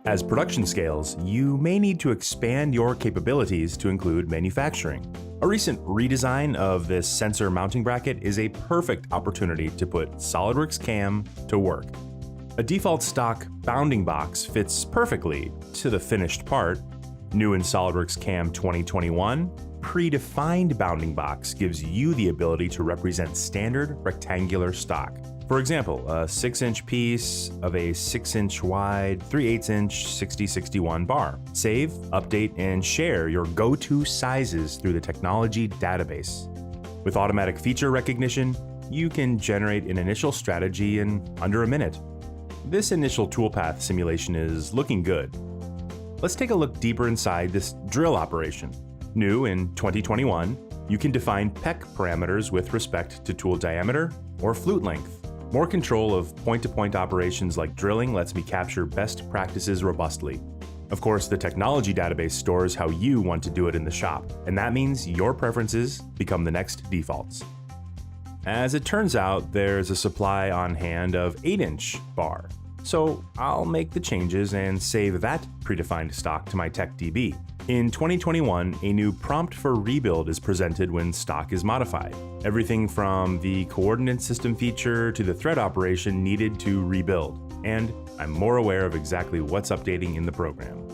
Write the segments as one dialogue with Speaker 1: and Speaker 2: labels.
Speaker 1: As production scales, you may need to expand your capabilities to include manufacturing. A recent redesign of this sensor mounting bracket is a perfect opportunity to put SOLIDWORKS CAM to work. A default stock bounding box fits perfectly to the finished part. New in SOLIDWORKS CAM 2021, predefined bounding box gives you the ability to represent standard rectangular stock. For example, a 6-inch piece of a 6-inch wide, 3/8-inch 6061 bar. Save, update, and share your go-to sizes through the technology database. With automatic feature recognition, you can generate an initial strategy in under a minute. This initial toolpath simulation is looking good. Let's take a look deeper inside this drill operation. New in 2021, you can define PEC parameters with respect to tool diameter or flute length. More control of point-to-point operations like drilling lets me capture best practices robustly. Of course, the technology database stores how you want to do it in the shop, and that means your preferences become the next defaults. As it turns out, there's a supply on hand of 8-inch bar, so I'll make the changes and save that predefined stock to my TechDB. In 2021, a new prompt for rebuild is presented when stock is modified. Everything from the coordinate system feature to the thread operation needed to rebuild, and I'm more aware of exactly what's updating in the program.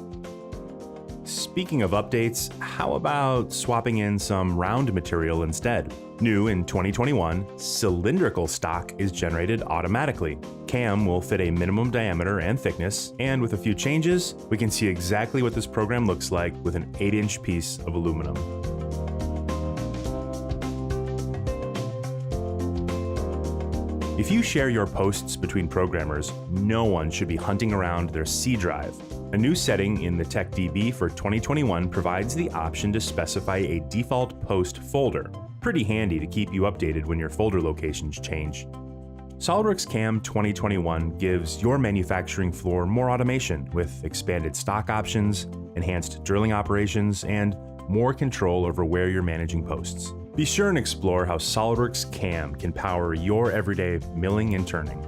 Speaker 1: Speaking of updates, how about swapping in some round material instead? New in 2021, cylindrical stock is generated automatically. CAM will fit a minimum diameter and thickness, and with a few changes, we can see exactly what this program looks like with an 8-inch piece of aluminum. If you share your posts between programmers, no one should be hunting around their C drive. A new setting in the TechDB for 2021 provides the option to specify a default post folder. Pretty handy to keep you updated when your folder locations change. SOLIDWORKS CAM 2021 gives your manufacturing floor more automation with expanded stock options, enhanced drilling operations, and more control over where you're managing posts. Be sure and explore how SOLIDWORKS CAM can power your everyday milling and turning.